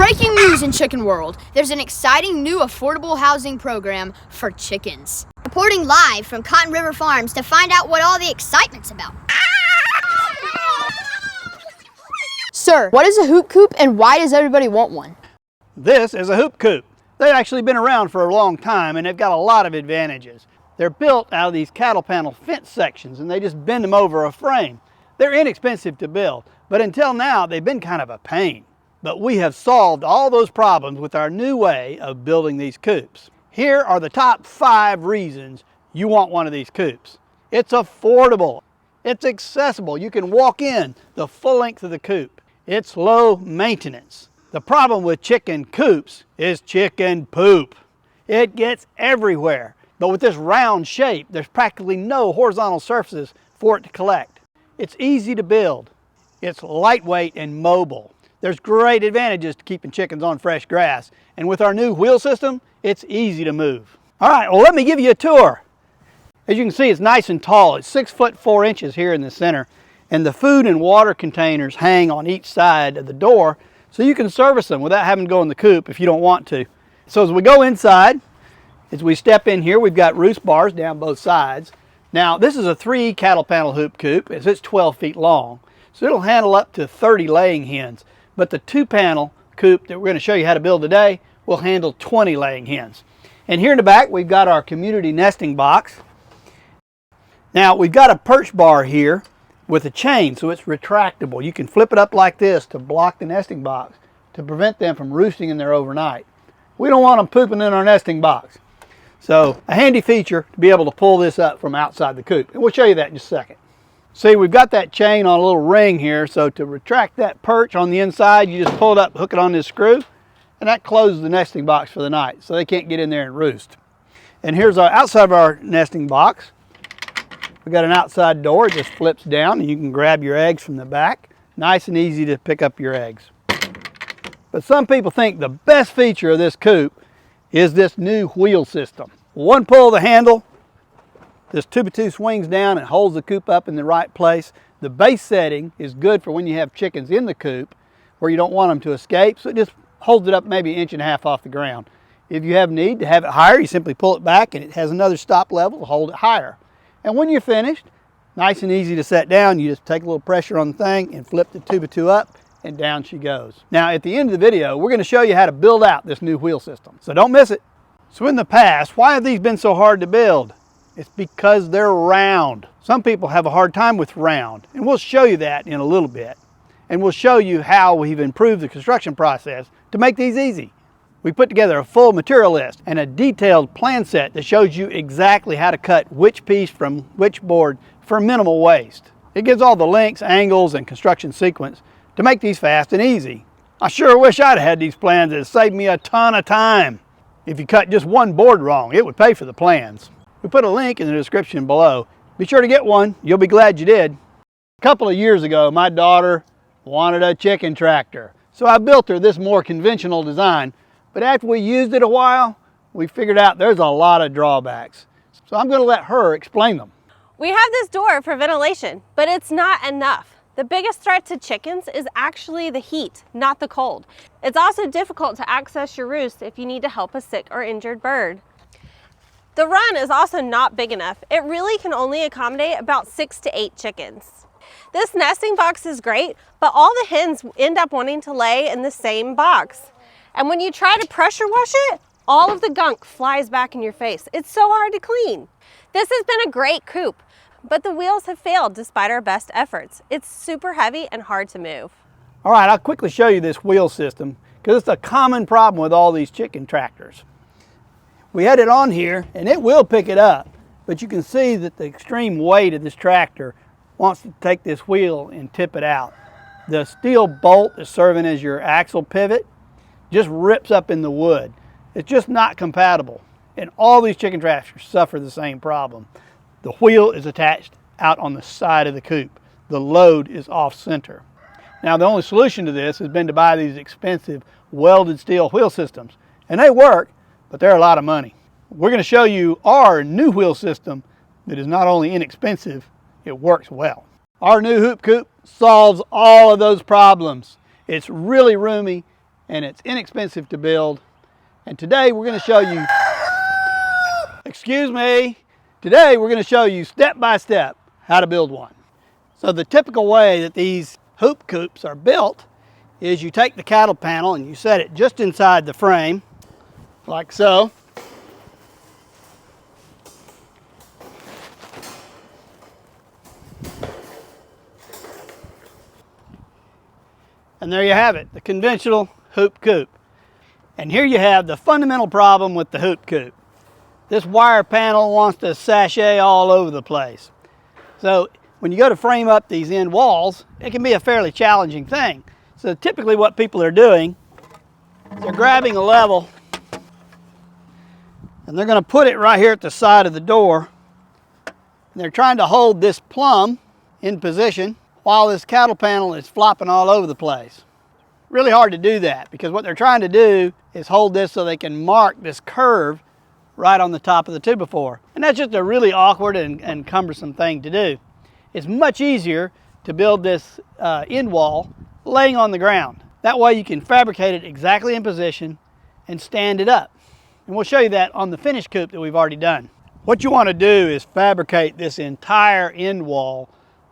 Breaking news in chicken world. There's an exciting new affordable housing program for chickens. Reporting live from Cotton River Farms to find out what all the excitement's about. Sir, what is a hoop coop and why does everybody want one? This is a hoop coop. They've actually been around for a long time and they've got a lot of advantages. They're built out of these cattle panel fence sections and they just bend them over a frame. They're inexpensive to build, but until now they've been kind of a pain. But we have solved all those problems with our new way of building these coops. Here are the top 5 reasons you want one of these coops. It's affordable. It's accessible. You can walk in the full length of the coop. It's low maintenance. The problem with chicken coops is chicken poop. It gets everywhere. But with this round shape, there's practically no horizontal surfaces for it to collect. It's easy to build. It's lightweight and mobile. There's great advantages to keeping chickens on fresh grass. And with our new wheel system, it's easy to move. All right, well, let me give you a tour. As you can see, it's nice and tall. It's 6 foot 4 inches here in the center. And the food and water containers hang on each side of the door so you can service them without having to go in the coop if you don't want to. So as we go inside, as we step in here, we've got roost bars down both sides. Now, this is a 3 cattle panel hoop coop. It's 12 feet long. So it'll handle up to 30 laying hens. But the 2-panel coop that we're going to show you how to build today will handle 20 laying hens. And here in the back, we've got our community nesting box. Now, we've got a perch bar here with a chain, so it's retractable. You can flip it up like this to block the nesting box to prevent them from roosting in there overnight. We don't want them pooping in our nesting box. So a handy feature to be able to pull this up from outside the coop. And we'll show you that in just a second. See, we've got that chain on a little ring here, so to retract that perch on the inside, you just pull it up, hook it on this screw, and that closes the nesting box for the night, so they can't get in there and roost. And here's our outside of our nesting box. We've got an outside door, it just flips down, and you can grab your eggs from the back. Nice and easy to pick up your eggs. But some people think the best feature of this coop is this new wheel system. One pull of the handle, this 2x2 swings down and holds the coop up in the right place. The base setting is good for when you have chickens in the coop where you don't want them to escape, so it just holds it up maybe 1.5 inches off the ground. If you have need to have it higher, you simply pull it back and it has another stop level to hold it higher. And when you're finished, nice and easy to set down, you just take a little pressure on the thing and flip the 2x2 up and down she goes. Now at the end of the video, we're going to show you how to build out this new wheel system, so don't miss it. So in the past, why have these been so hard to build? It's because they're round. Some people have a hard time with round, and we'll show you that in a little bit. And we'll show you how we've improved the construction process to make these easy. We put together a full material list and a detailed plan set that shows you exactly how to cut which piece from which board for minimal waste. It gives all the links, angles, and construction sequence to make these fast and easy. I sure wish I'd had these plans. It saved me a ton of time. If you cut just one board wrong, it would pay for the plans. We put a link in the description below. Be sure to get one. You'll be glad you did. A couple of years ago, my daughter wanted a chicken tractor. So I built her this more conventional design. But after we used it a while, we figured out there's a lot of drawbacks. So I'm going to let her explain them. We have this door for ventilation, but it's not enough. The biggest threat to chickens is actually the heat, not the cold. It's also difficult to access your roost if you need to help a sick or injured bird. The run is also not big enough. It really can only accommodate about 6 to 8 chickens. This nesting box is great, but all the hens end up wanting to lay in the same box. And when you try to pressure wash it, all of the gunk flies back in your face. It's so hard to clean. This has been a great coop, but the wheels have failed despite our best efforts. It's super heavy and hard to move. All right, I'll quickly show you this wheel system because it's a common problem with all these chicken tractors. We had it on here and it will pick it up, but you can see that the extreme weight of this tractor wants to take this wheel and tip it out. The steel bolt that's serving as your axle pivot just rips up in the wood. It's just not compatible. And all these chicken tractors suffer the same problem. The wheel is attached out on the side of the coop. The load is off center. Now the only solution to this has been to buy these expensive welded steel wheel systems. And they work, but they're a lot of money. We're going to show you our new wheel system that is not only inexpensive, it works well. Our new hoop coop solves all of those problems. It's really roomy, and it's inexpensive to build. And today we're going to show you, today we're going to show you step by step how to build one. So the typical way that these hoop coops are built is you take the cattle panel and you set it just inside the frame, like so. And there you have it, the conventional hoop coop. And here you have the fundamental problem with the hoop coop. This wire panel wants to sashay all over the place. So when you go to frame up these end walls, it can be a fairly challenging thing. So typically what people are doing is they're grabbing a level and they're going to put it right here at the side of the door. And they're trying to hold this plumb in position while this cattle panel is flopping all over the place. Really hard to do that because what they're trying to do is hold this so they can mark this curve right on the top of the 2x4. And that's just a really awkward and cumbersome thing to do. It's much easier to build this end wall laying on the ground. That way you can fabricate it exactly in position and stand it up. And we'll show you that on the finished coop that we've already done. What you want to do is fabricate this entire end wall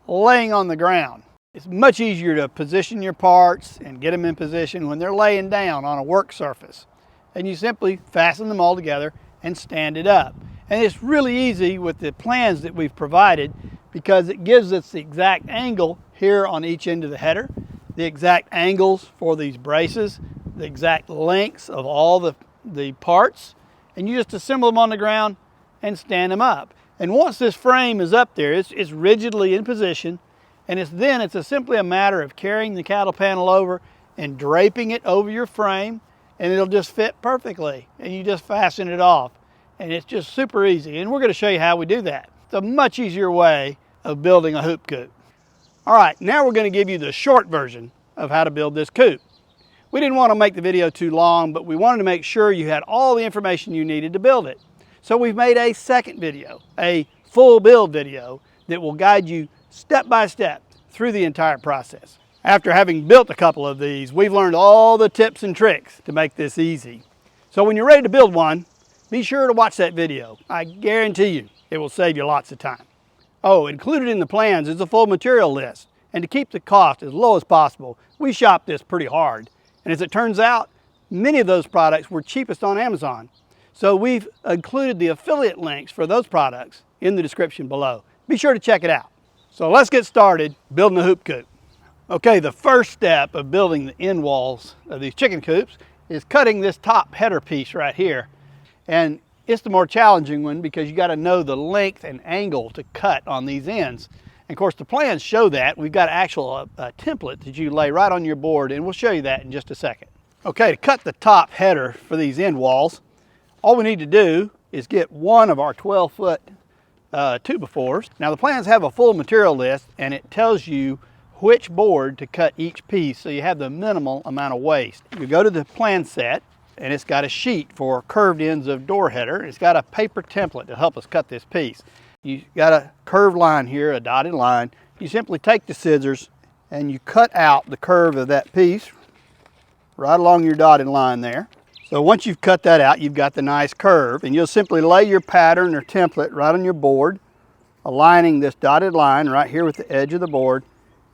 laying on the ground. It's much easier to position your parts and get them in position when they're laying down on a work surface. And you simply fasten them all together and stand it up. And it's really easy with the plans that we've provided because it gives us the exact angle here on each end of the header, the exact angles for these braces, the exact lengths of all the parts, and you just assemble them on the ground and stand them up. And once this frame is up there, it's rigidly in position, and it's simply a matter of carrying the cattle panel over and draping it over your frame, and it'll just fit perfectly, and you just fasten it off. And it's just super easy, and we're going to show you how we do that. It's a much easier way of building a hoop coop. All right, now we're going to give you the short version of how to build this coop. We didn't want to make the video too long, but we wanted to make sure you had all the information you needed to build it. So we've made a second video, a full build video that will guide you step by step through the entire process. After having built a couple of these, we've learned all the tips and tricks to make this easy. So when you're ready to build one, be sure to watch that video. I guarantee you it will save you lots of time. Oh, included in the plans is a full material list. And to keep the cost as low as possible, we shopped this pretty hard. And as it turns out, many of those products were cheapest on Amazon. So we've included the affiliate links for those products in the description below. Be sure to check it out. So let's get started building a hoop coop. Okay, the first step of building the end walls of these chicken coops is cutting this top header piece right here. And it's the more challenging one because you got to know the length and angle to cut on these ends. And of course the plans show that. We've got actual template that you lay right on your board, and we'll show you that in just a second. Okay, to cut the top header for these end walls, all we need to do is get one of our 12-foot 2x4s. Now the plans have a full material list, and it tells you which board to cut each piece so you have the minimal amount of waste. You go to the plan set, and it's got a sheet for curved ends of door header. It's got a paper template to help us cut this piece. You got a curved line here, a dotted line. You simply take the scissors and you cut out the curve of that piece right along your dotted line there. So once you've cut that out, you've got the nice curve, and you'll simply lay your pattern or template right on your board, aligning this dotted line right here with the edge of the board,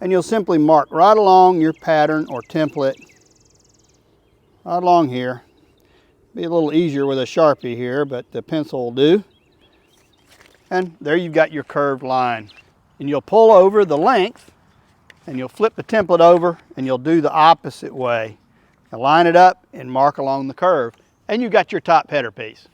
and you'll simply mark right along your pattern or template right along here. Be a little easier with a Sharpie here, but the pencil will do. And there you've got your curved line. And you'll pull over the length, and you'll flip the template over, and you'll do the opposite way. Now line it up and mark along the curve, and you've got your top header piece.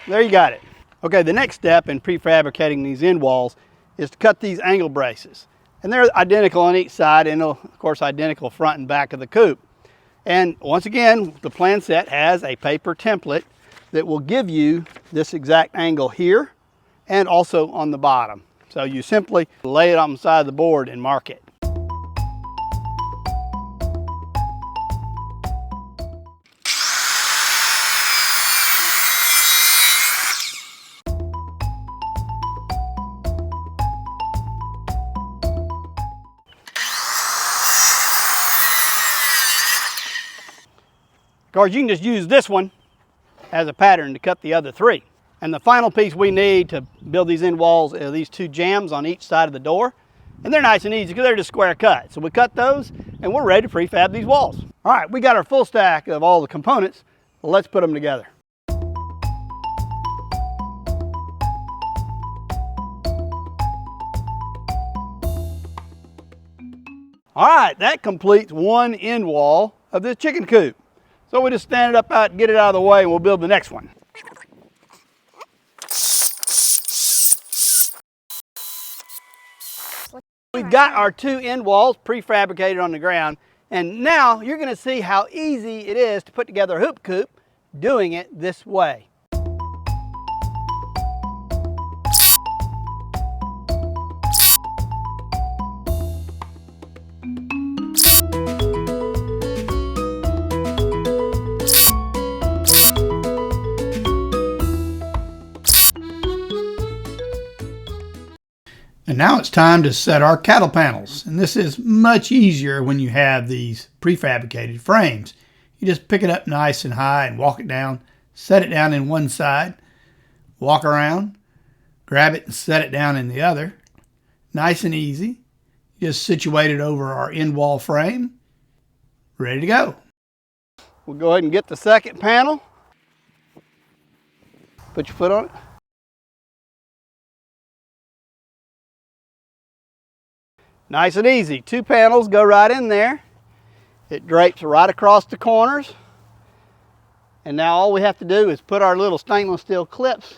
There you got it. Okay, the next step in prefabricating these end walls is to cut these angle braces. And they're identical on each side, and of course identical front and back of the coop. And once again, the plan set has a paper template that will give you this exact angle here and also on the bottom. So you simply lay it on the side of the board and mark it. course, you can just use this one as a pattern to cut the other 3. And the final piece we need to build these end walls are these 2 jambs on each side of the door. And they're nice and easy because they're just square cut. So we cut those and we're ready to prefab these walls. All right, we got our full stack of all the components. Let's put them together. All right, that completes one end wall of this chicken coop. So we just stand it up out and get it out of the way and we'll build the next one. We've got our 2 end walls prefabricated on the ground, and now you're going to see how easy it is to put together a hoop coop doing it this way. And now it's time to set our cattle panels. And this is much easier when you have these prefabricated frames. You just pick it up nice and high and walk it down, set it down in one side, walk around, grab it and set it down in the other. Nice and easy. Just situate it over our end wall frame. Ready to go. We'll go ahead and get the second panel. Put your foot on it. Nice and easy. 2 panels go right in there. It drapes right across the corners. And now all we have to do is put our little stainless steel clips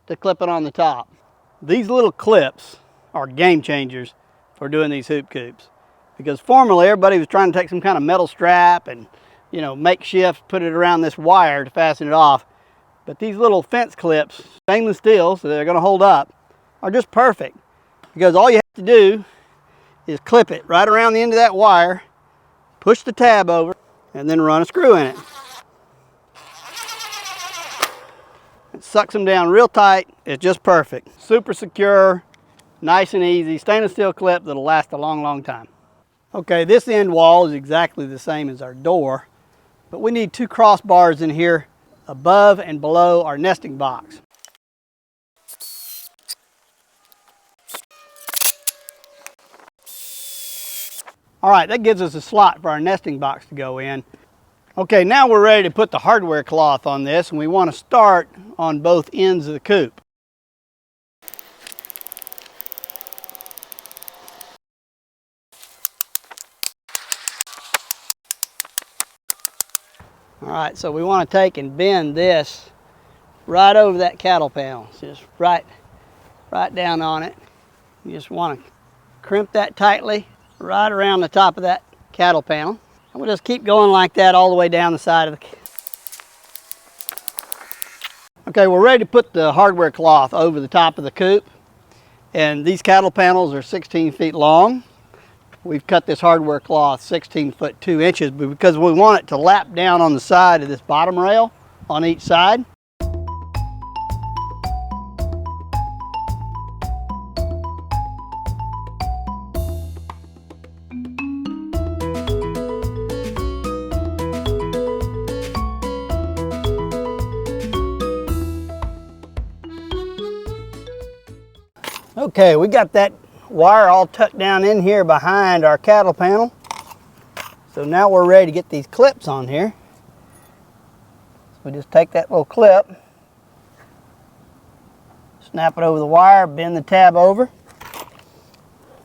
to clip it on the top. These little clips are game changers for doing these hoop coops. Because formerly everybody was trying to take some kind of metal strap and, you know, makeshift, put it around this wire to fasten it off. But these little fence clips, stainless steel, so they're going to hold up, are just perfect. Because all you have to do is clip it right around the end of that wire, push the tab over, and then run a screw in it. It sucks them down real tight. It's just perfect. Super secure, nice and easy, stainless steel clip that'll last a long, long time. Okay, this end wall is exactly the same as our door, but we need 2 crossbars in here above and below our nesting box. All right, that gives us a slot for our nesting box to go in. Okay, now we're ready to put the hardware cloth on this, and we want to start on both ends of the coop. All right, so we want to take and bend this right over that cattle panel, just right down on it. You just want to crimp that tightly right around the top of that cattle panel. And we'll just keep going like that all the way down the side of the... Okay, we're ready to put the hardware cloth over the top of the coop. And these cattle panels are 16 feet long. We've cut this hardware cloth 16 foot 2 inches because we want it to lap down on the side of this bottom rail on each side. Okay, we got that wire all tucked down in here behind our cattle panel. So now we're ready to get these clips on here. So we just take that little clip, snap it over the wire, bend the tab over,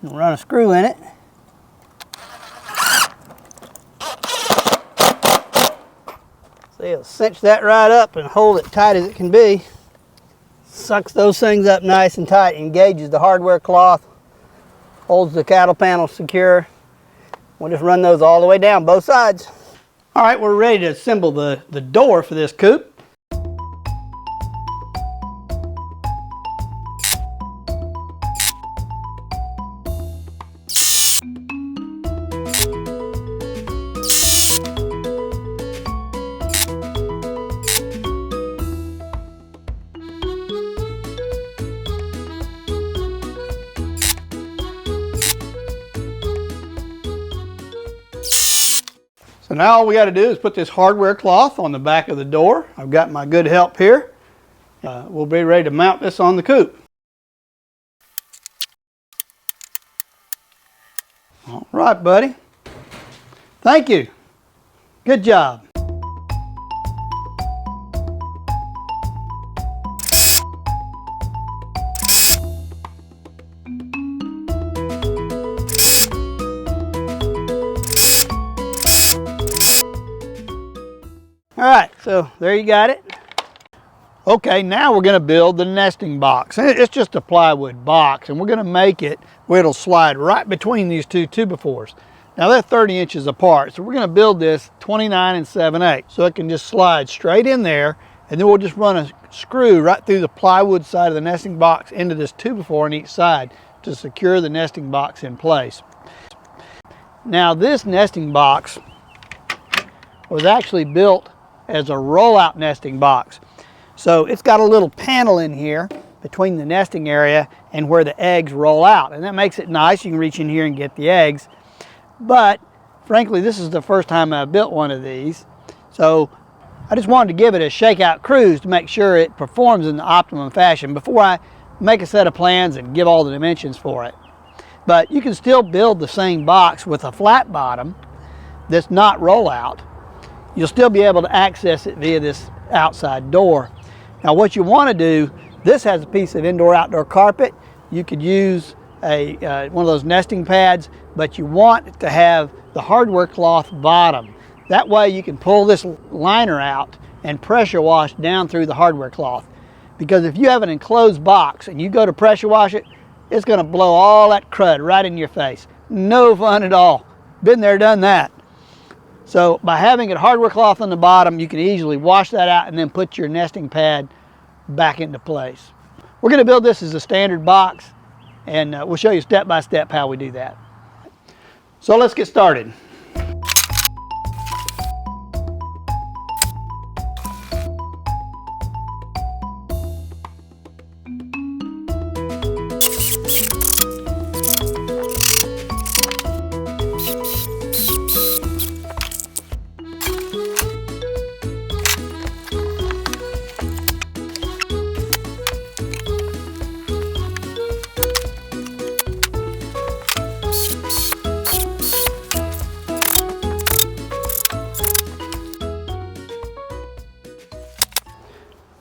and run a screw in it. So you'll cinch that right up and hold it tight as it can be. Sucks those things up nice and tight, engages the hardware cloth, holds the cattle panel secure. We'll just run those all the way down both sides. All right, we're ready to assemble the door for this coop. So So now all we got to do is put this hardware cloth on the back of the door. I've got my good help here. We'll be ready to mount this on the coop. All right, buddy. Thank you. Good job. All right, so there you got it. Okay, now we're going to build the nesting box. It's just a plywood box, and we're going to make it where it'll slide right between these two 2x4s. Now they're 30 inches apart, so we're going to build this 29 7/8, so it can just slide straight in there, and then we'll just run a screw right through the plywood side of the nesting box into this 2x4 on each side to secure the nesting box in place. Now this nesting box was actually built as a rollout nesting box. So it's got a little panel in here between the nesting area and where the eggs roll out, and that makes it nice. You can reach in here and get the eggs. But frankly, this is the first time I built one of these, so I just wanted to give it a shakeout cruise to make sure it performs in the optimum fashion before I make a set of plans and give all the dimensions for it. But you can still build the same box with a flat bottom that's not rollout. You'll still be able to access it via this outside door. Now what you want to do, this has a piece of indoor-outdoor carpet. You could use one of those nesting pads, but you want it to have the hardware cloth bottom. That way you can pull this liner out and pressure wash down through the hardware cloth. Because if you have an enclosed box and you go to pressure wash it, it's going to blow all that crud right in your face. No fun at all. Been there, done that. So by having it hardware cloth on the bottom, you can easily wash that out and then put your nesting pad back into place. We're going to build this as a standard box, and we'll show you step by step how we do that. So let's get started.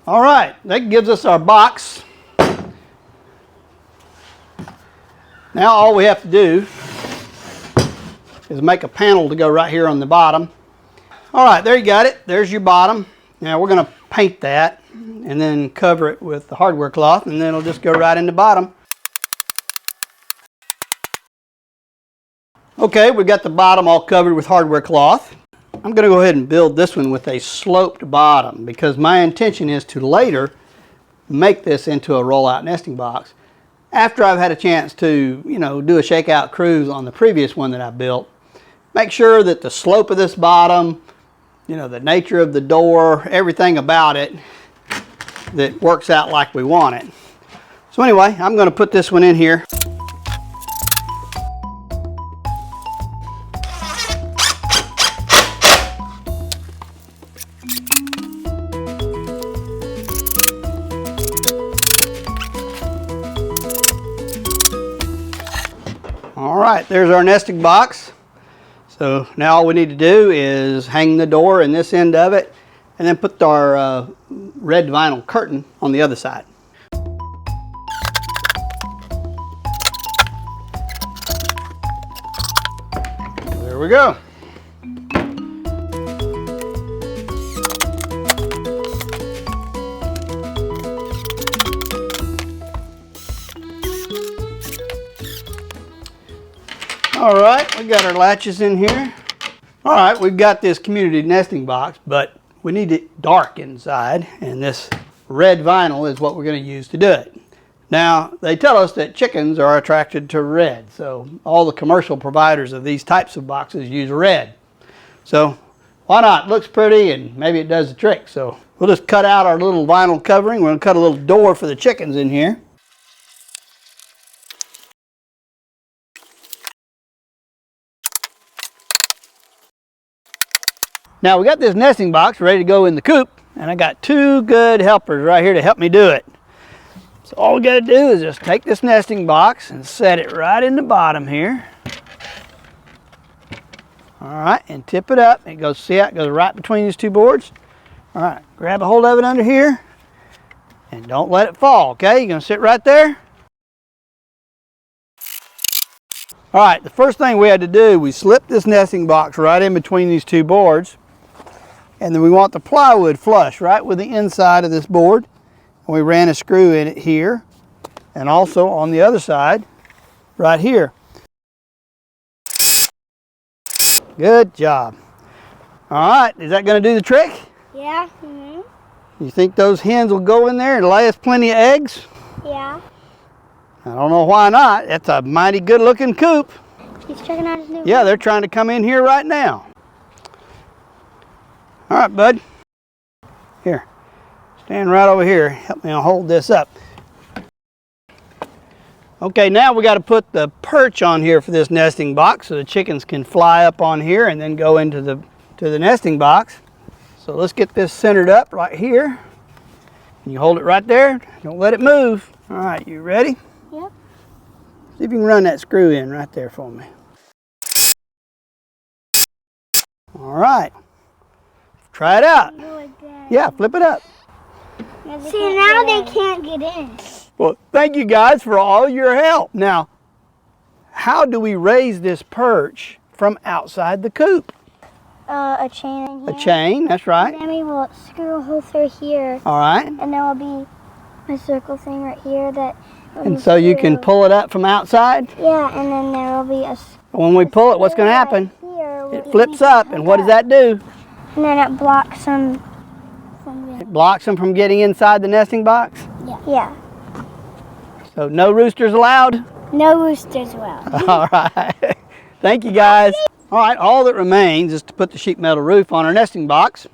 All right, that gives us our box. Now all we have to do is make a panel to go right here on the bottom. All right, there you got it. There's your bottom. Now we're going to paint that and then cover it with the hardware cloth, and then it'll just go right in the bottom. Okay, we've got the bottom all covered with hardware cloth. I'm going to go ahead and build this one with a sloped bottom because my intention is to later make this into a rollout nesting box after I've had a chance to, do a shakeout cruise on the previous one that I built. Make sure that the slope of this bottom, the nature of the door, everything about it, that works out like we want it. So anyway, I'm going to put this one in here. All right, there's our nesting box. So now all we need to do is hang the door in this end of it and then put our red vinyl curtain on the other side. There we go. All right, we got our latches in here. All right, we've got this community nesting box, but we need it dark inside, and this red vinyl is what we're going to use to do it. Now, they tell us that chickens are attracted to red, so all the commercial providers of these types of boxes use red. So why not? It looks pretty, and maybe it does the trick. So we'll just cut out our little vinyl covering. We're going to cut a little door for the chickens in here. Now we got this nesting box ready to go in the coop, and I got 2 good helpers right here to help me do it. So all we got to do is just take this nesting box and set it right in the bottom here. All right, and tip it up. It goes, see how it goes right between these 2 boards? All right, grab a hold of it under here and don't let it fall, okay? You're gonna sit right there. All right, the first thing we had to do, we slipped this nesting box right in between these 2 boards, and then we want the plywood flush right with the inside of this board. And we ran a screw in it here, and also on the other side, right here. Good job. All right, is that gonna do the trick? Yeah. You think those hens will go in there and lay us plenty of eggs? Yeah. I don't know why not. That's a mighty good looking coop. He's checking out his new Yeah, they're trying to come in here right now. All right, bud. Here, stand right over here. Help me hold this up. Okay, now we got to put the perch on here for this nesting box so the chickens can fly up on here and then go into the nesting box. So let's get this centered up right here. You hold it right there. Don't let it move. All right, you ready? Yep. See if you can run that screw in right there for me. All right. Try it out. Yeah, flip it up. See, now they can't get in. Well, thank you guys for all your help. Now, how do we raise this perch from outside the coop? A chain in here. A chain, that's right. Then we will screw a hole through here. All right. And there will be a circle thing right here that. And so you can pull it up from outside? Yeah, and then there will be a. When we pull it, what's going to happen? Here, It flips up, and what does that do? And then it blocks them from It blocks them from getting inside the nesting box? Yeah. So no roosters allowed? No roosters allowed. All right. Thank you, guys. All right, all that remains is to put the sheet metal roof on our nesting box.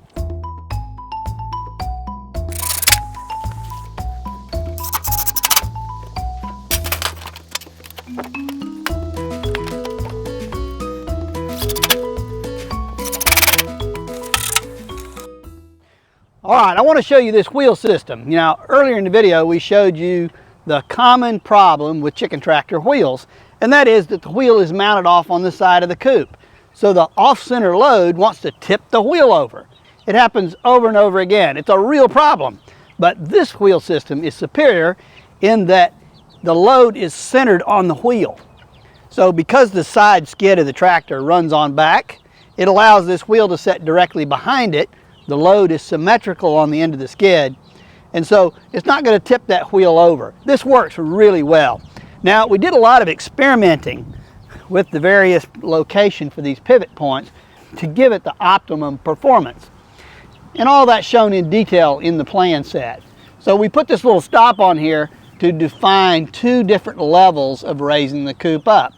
All right, I want to show you this wheel system. Now, earlier in the video, we showed you the common problem with chicken tractor wheels, and that is that the wheel is mounted off on the side of the coop. So the off-center load wants to tip the wheel over. It happens over and over again. It's a real problem. But this wheel system is superior in that the load is centered on the wheel. So because the side skid of the tractor runs on back, it allows this wheel to set directly behind it. The load is symmetrical on the end of the skid, and so it's not going to tip that wheel over. This works really well. Now, we did a lot of experimenting with the various location for these pivot points to give it the optimum performance. And all that's shown in detail in the plan set. So we put this little stop on here to define 2 different levels of raising the coop up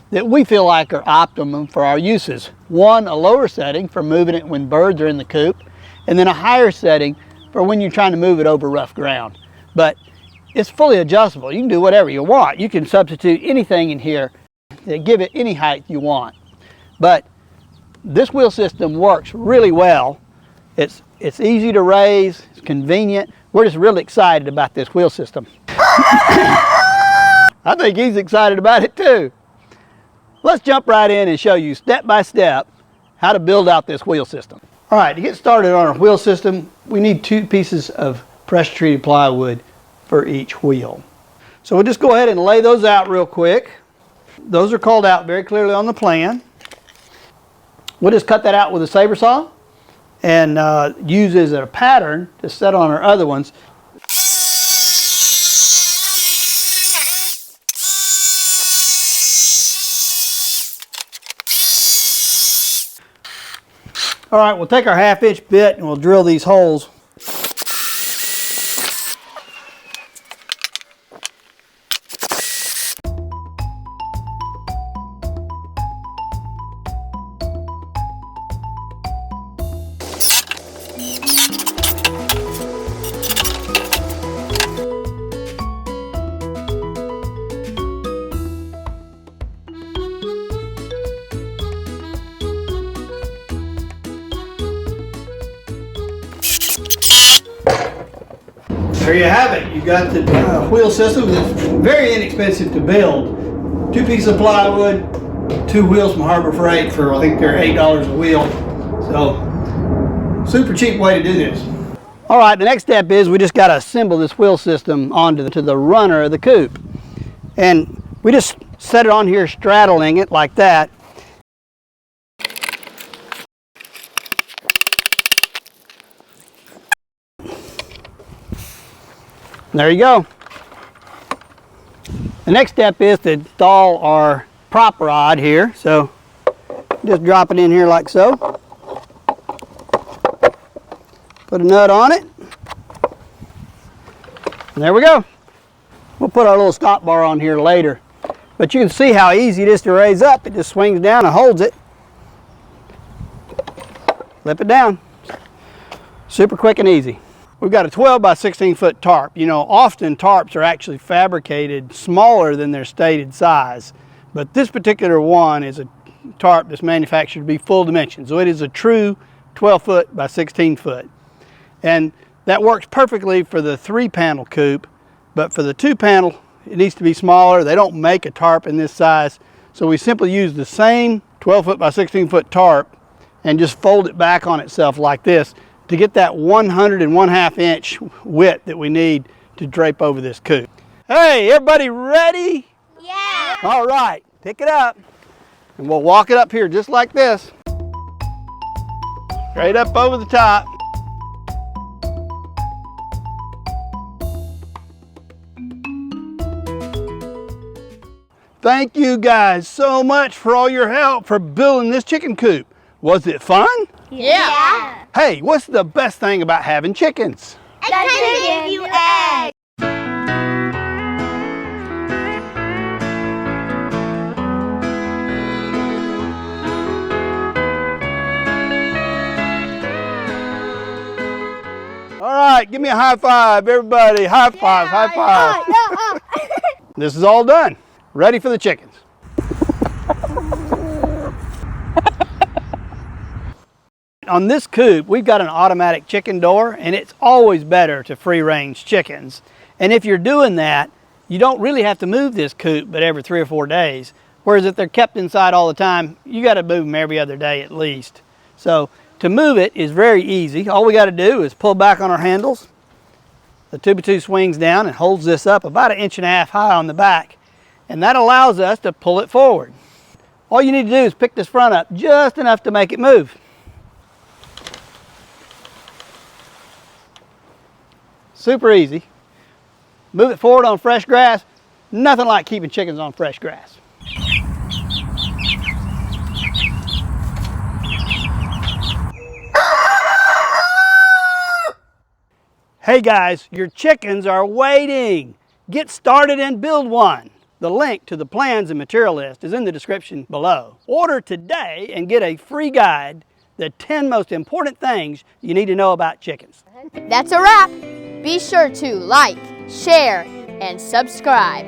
that we feel like are optimum for our uses. One, a lower setting for moving it when birds are in the coop, and then a higher setting for when you're trying to move it over rough ground. But it's fully adjustable. You can do whatever you want. You can substitute anything in here to give it any height you want. But this wheel system works really well. It's easy to raise, it's convenient. We're just really excited about this wheel system. I think he's excited about it too. Let's jump right in and show you step by step how to build out this wheel system. All right, to get started on our wheel system, we need 2 pieces of pressure treated plywood for each wheel. So we'll just go ahead and lay those out real quick. Those are called out very clearly on the plan. We'll just cut that out with a saber saw and use as a pattern to set on our other ones. All right, we'll take our 1/2-inch bit and we'll drill these holes. There you have it. You got the wheel system that's very inexpensive to build. 2 pieces of plywood, 2 wheels from Harbor Freight for, I think they're $8 a wheel. So, super cheap way to do this. All right, the next step is we just got to assemble this wheel system onto the runner of the coop. And we just set it on here, straddling it like that. There you go. The next step is to install our prop rod here. So just drop it in here like so. Put a nut on it. And there we go. We'll put our little stop bar on here later. But you can see how easy it is to raise up. It just swings down and holds it. Flip it down. Super quick and easy. We've got a 12 by 16 foot tarp. You know, often tarps are actually fabricated smaller than their stated size. But this particular one is a tarp that's manufactured to be full dimension. So it is a true 12 foot by 16 foot. And that works perfectly for the 3-panel coop, but for the 2-panel, it needs to be smaller. They don't make a tarp in this size. So we simply use the same 12 foot by 16 foot tarp and just fold it back on itself like this to get that 101/2 inch width that we need to drape over this coop. Hey, everybody ready? Yeah. All right, pick it up and we'll walk it up here just like this. Straight up over the top. Thank you guys so much for all your help for building this chicken coop. Was it fun? Yeah. Hey, what's the best thing about having chickens? I can give you eggs. All right, give me a high five, everybody. High five, high five. This is all done. Ready for the chickens. On this coop, we've got an automatic chicken door, and it's always better to free range chickens. And if you're doing that, you don't really have to move this coop but every 3 or 4 days. Whereas if they're kept inside all the time, you got to move them every other day at least. So to move it is very easy. All we got to do is pull back on our handles. The 2x2 swings down and holds this up about 1.5 inches high on the back. And that allows us to pull it forward. All you need to do is pick this front up just enough to make it move. Super easy. Move it forward on fresh grass. Nothing like keeping chickens on fresh grass. Hey guys, your chickens are waiting. Get started and build one. The link to the plans and material list is in the description below. Order today and get a free guide, the 10 most important things you need to know about chickens. That's a wrap. Be sure to like, share, and subscribe.